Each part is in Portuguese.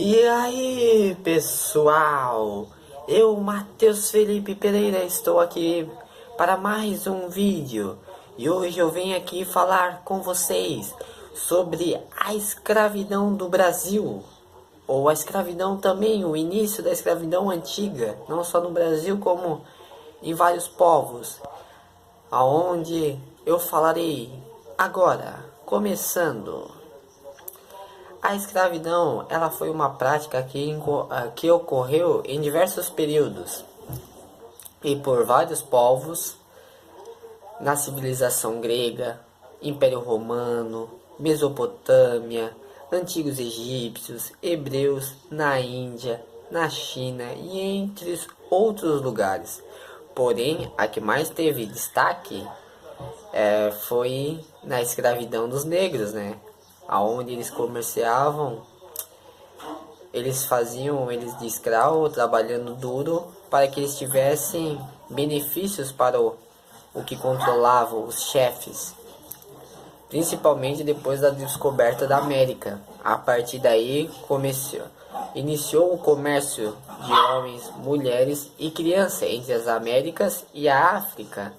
E aí, pessoal? Eu, Matheus Felipe Pereira, estou aqui para mais um vídeo. E hoje eu venho aqui falar com vocês sobre a escravidão do Brasil. Ou a escravidão também, o início da escravidão antiga, não só no Brasil como em vários povos. Aonde eu falarei agora, começando. A escravidão, ela foi uma prática que ocorreu em diversos períodos e por vários povos na civilização grega, Império Romano, Mesopotâmia, antigos egípcios, hebreus, na Índia, na China e entre outros lugares. Porém, a que mais teve destaque foi na escravidão dos negros, né? Aonde eles comerciavam, eles faziam eles de escravo, trabalhando duro, para que eles tivessem benefícios para o que controlavam os chefes, principalmente depois da descoberta da América. A partir daí iniciou o comércio de homens, mulheres e crianças entre as Américas e a África,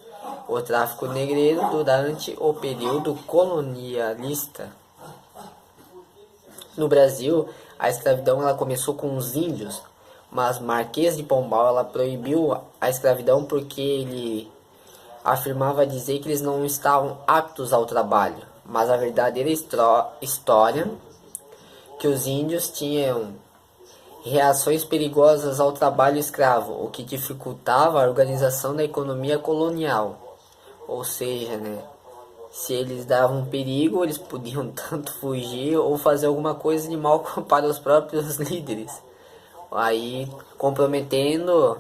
o tráfico negreiro durante o período colonialista. No Brasil, a escravidão ela começou com os índios, mas Marquês de Pombal ela proibiu a escravidão porque ele afirmava dizer que eles não estavam aptos ao trabalho. Mas a verdadeira história que os índios tinham reações perigosas ao trabalho escravo, o que dificultava a organização da economia colonial. Ou seja, né, se eles davam perigo, eles podiam tanto fugir ou fazer alguma coisa de mal para os próprios líderes. Aí comprometendo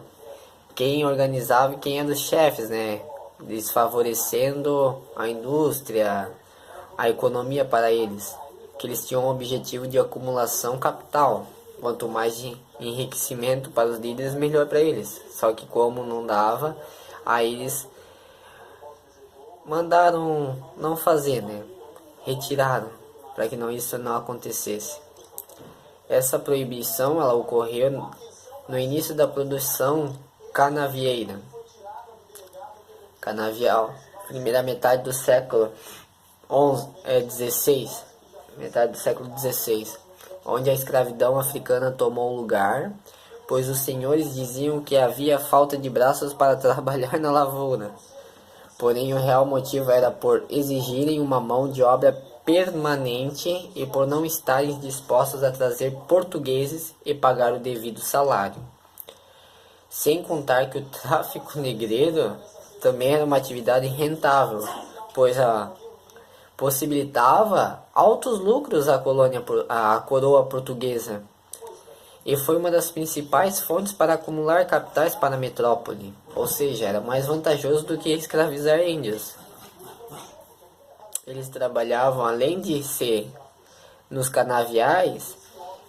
quem organizava e quem era os chefes, né? Desfavorecendo a indústria, a economia para eles. Que eles tinham o objetivo de acumulação capital. Quanto mais de enriquecimento para os líderes, melhor para eles. Só que como não dava, aí eles mandaram não fazer, né? Retiraram para que isso não acontecesse. Essa proibição ela ocorreu no início da produção canavial, primeira metade do século XVI, metade do século XVI, onde a escravidão africana tomou lugar, pois os senhores diziam que havia falta de braços para trabalhar na lavoura. Porém, o real motivo era por exigirem uma mão de obra permanente e por não estarem dispostos a trazer portugueses e pagar o devido salário. Sem contar que o tráfico negreiro também era uma atividade rentável, pois possibilitava altos lucros à coroa portuguesa e foi uma das principais fontes para acumular capitais para a metrópole, ou seja, era mais vantajoso do que escravizar índios. Eles trabalhavam, além de ser nos canaviais,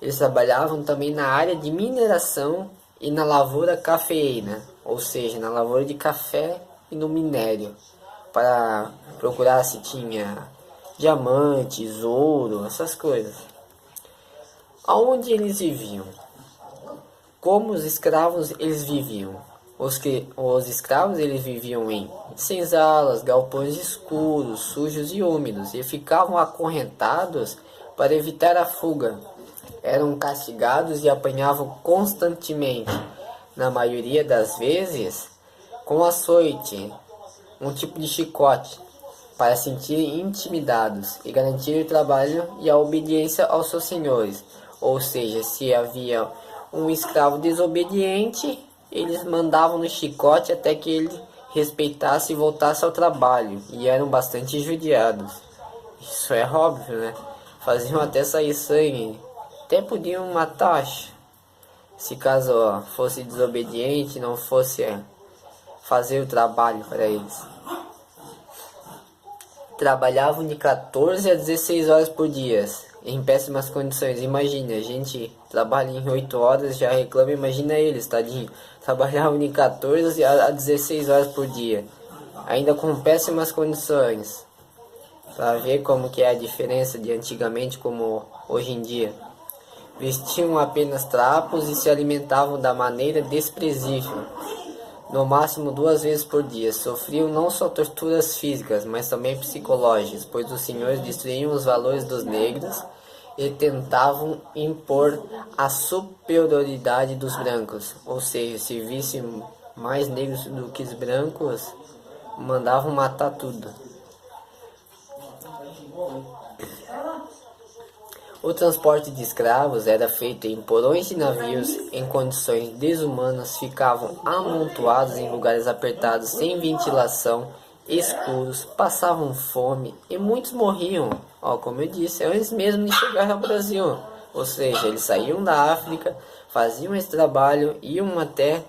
eles trabalhavam também na área de mineração e na lavoura cafeína, ou seja, na lavoura de café e no minério, para procurar se tinha diamantes, ouro, essas coisas. Aonde eles viviam? Como os escravos eles viviam? Os escravos eles viviam em senzalas, galpões escuros, sujos e úmidos e ficavam acorrentados para evitar a fuga. Eram castigados e apanhavam constantemente, na maioria das vezes com açoite, um tipo de chicote, para sentirem intimidados e garantir o trabalho e a obediência aos seus senhores. Ou seja, se havia um escravo desobediente, eles mandavam no chicote até que ele respeitasse e voltasse ao trabalho, e eram bastante judiados. Isso é óbvio, né? Faziam até sair sangue, até podiam matar, se caso fosse desobediente, não fosse fazer o trabalho para eles. Trabalhavam de 14 a 16 horas por dia, em péssimas condições. Imagina, a gente trabalha em 8 horas, já reclama, imagina eles, tadinho. Trabalhavam de 14 a 16 horas por dia, ainda com péssimas condições. Para ver como que é a diferença de antigamente como hoje em dia. Vestiam apenas trapos e se alimentavam da maneira desprezível, no máximo 2 vezes por dia. Sofriam não só torturas físicas, mas também psicológicas, pois os senhores destruíam os valores dos negros e tentavam impor a superioridade dos brancos, ou seja, se vissem mais negros do que os brancos, mandavam matar tudo. O transporte de escravos era feito em porões de navios em condições desumanas, ficavam amontoados em lugares apertados, sem ventilação, escuros, passavam fome e muitos morriam, como eu disse, antes mesmo de chegar ao Brasil. Ou seja, eles saíam da África, faziam esse trabalho, iam até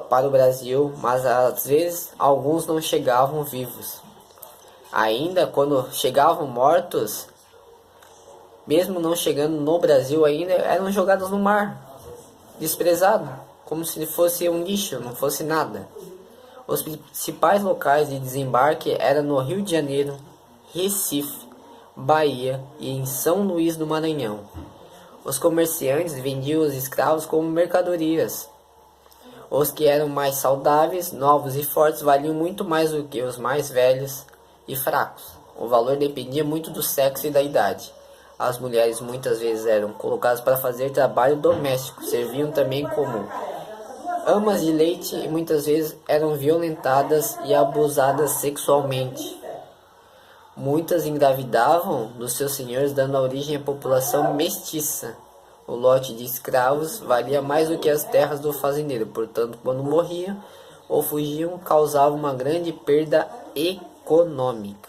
para o Brasil, mas às vezes alguns não chegavam vivos. Ainda quando chegavam mortos, mesmo não chegando no Brasil ainda, eram jogados no mar, desprezado, como se fosse um lixo, não fosse nada. Os principais locais de desembarque eram no Rio de Janeiro, Recife, Bahia e em São Luís do Maranhão. Os comerciantes vendiam os escravos como mercadorias. Os que eram mais saudáveis, novos e fortes valiam muito mais do que os mais velhos e fracos. O valor dependia muito do sexo e da idade. As mulheres muitas vezes eram colocadas para fazer trabalho doméstico, serviam também como amas de leite e muitas vezes eram violentadas e abusadas sexualmente. Muitas engravidavam dos seus senhores, dando origem à população mestiça. O lote de escravos valia mais do que as terras do fazendeiro, portanto, quando morriam ou fugiam, causava uma grande perda econômica.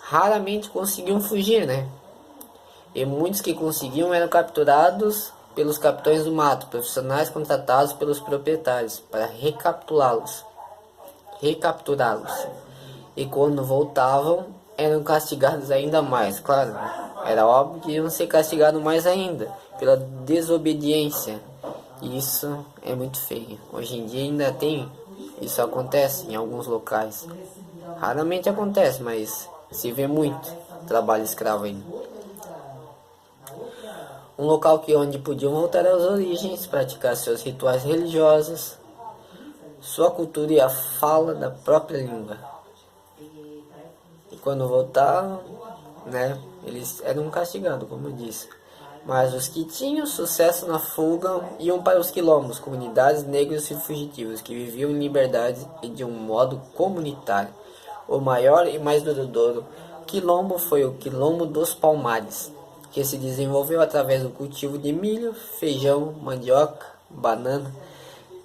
Raramente conseguiam fugir, né? E muitos que conseguiam eram capturados pelos capitães do mato, profissionais contratados pelos proprietários para recapturá-los. E quando voltavam, eram castigados ainda mais. Claro, era óbvio que iam ser castigados mais ainda pela desobediência. E isso é muito feio. Hoje em dia ainda tem, isso acontece em alguns locais. Raramente acontece, mas se vê muito trabalho escravo ainda. Um local onde podiam voltar às origens, praticar seus rituais religiosos, sua cultura e a fala da própria língua. E quando voltavam, eles eram castigados, como eu disse. Mas os que tinham sucesso na fuga iam para os quilombos, comunidades negros e fugitivos, que viviam em liberdade e de um modo comunitário. O maior e mais duradouro quilombo foi o Quilombo dos Palmares, que se desenvolveu através do cultivo de milho, feijão, mandioca, banana,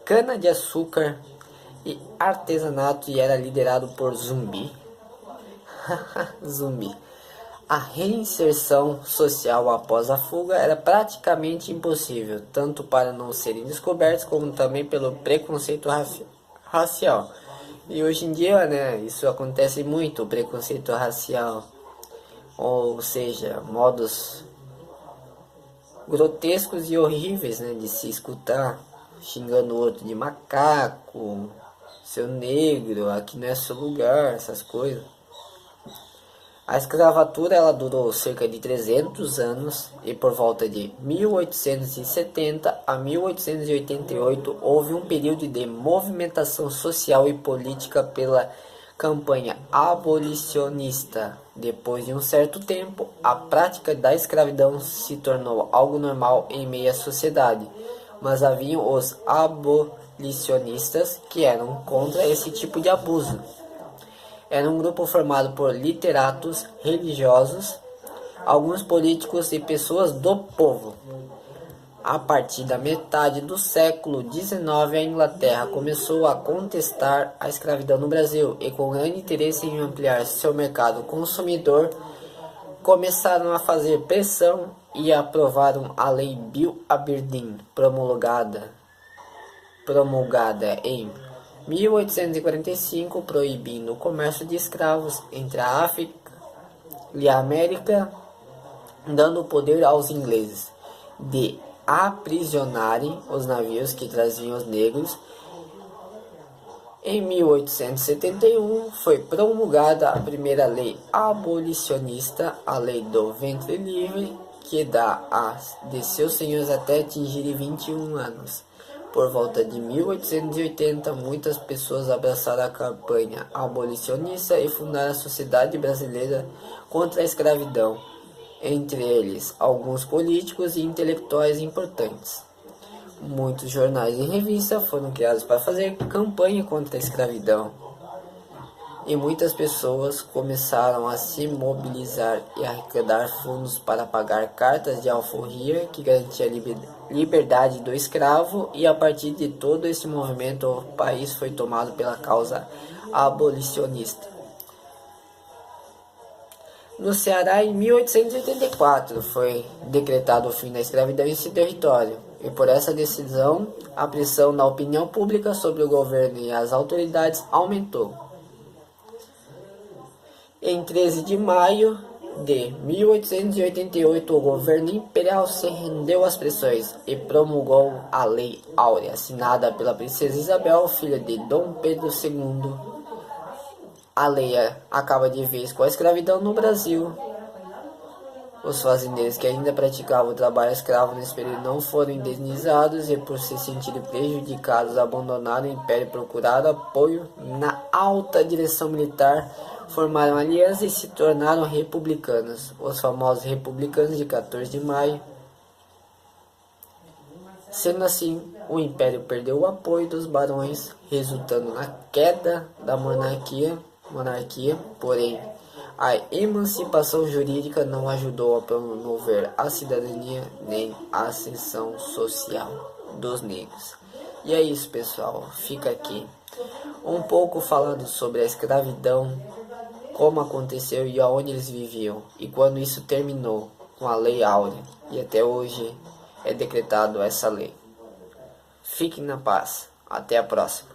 cana-de-açúcar e artesanato e era liderado por Zumbi. Zumbi. A reinserção social após a fuga era praticamente impossível, tanto para não serem descobertos como também pelo preconceito racial. E hoje em dia, isso acontece muito, o preconceito racial, ou seja, modos grotescos e horríveis, de se escutar, xingando o outro de macaco, seu negro, aqui não é seu lugar, essas coisas. A escravatura ela durou cerca de 300 anos e por volta de 1870 a 1888 houve um período de movimentação social e política pela campanha abolicionista. Depois de um certo tempo, a prática da escravidão se tornou algo normal em meio à sociedade, mas haviam os abolicionistas que eram contra esse tipo de abuso. Era um grupo formado por literatos, religiosos, alguns políticos e pessoas do povo. A partir da metade do século XIX, a Inglaterra começou a contestar a escravidão no Brasil e, com grande interesse em ampliar seu mercado consumidor, começaram a fazer pressão e aprovaram a Lei Bill Aberdeen, promulgada em 1845, proibindo o comércio de escravos entre a África e a América, dando poder aos ingleses de aprisionarem os navios que traziam os negros. Em 1871 foi promulgada a primeira lei abolicionista, a Lei do Ventre Livre, que dá de seus senhores até atingirem 21 anos. Por volta de 1880, muitas pessoas abraçaram a campanha abolicionista e fundaram a Sociedade Brasileira contra a Escravidão, entre eles alguns políticos e intelectuais importantes. Muitos jornais e revistas foram criados para fazer campanha contra a escravidão, e muitas pessoas começaram a se mobilizar e arrecadar fundos para pagar cartas de alforria que garantia a liberdade do escravo, e a partir de todo esse movimento o país foi tomado pela causa abolicionista. No Ceará, em 1884, foi decretado o fim da escravidão em esse território, e por essa decisão, a pressão da opinião pública sobre o governo e as autoridades aumentou. Em 13 de maio de 1888, o governo imperial se rendeu às pressões e promulgou a Lei Áurea, assinada pela princesa Isabel, filha de Dom Pedro II. A lei acaba de vez com a escravidão no Brasil. Os fazendeiros que ainda praticavam o trabalho escravo nesse período não foram indenizados e, por se sentirem prejudicados, abandonaram o império e procuraram apoio na alta direção militar, formaram aliança e se tornaram republicanos, os famosos republicanos de 14 de maio. Sendo assim, o império perdeu o apoio dos barões, resultando na queda da monarquia, porém, a emancipação jurídica não ajudou a promover a cidadania nem a ascensão social dos negros. E é isso, pessoal, fica aqui um pouco falando sobre a escravidão, como aconteceu e aonde eles viviam, e quando isso terminou com a Lei Áurea, e até hoje é decretado essa lei. Fiquem na paz, até a próxima.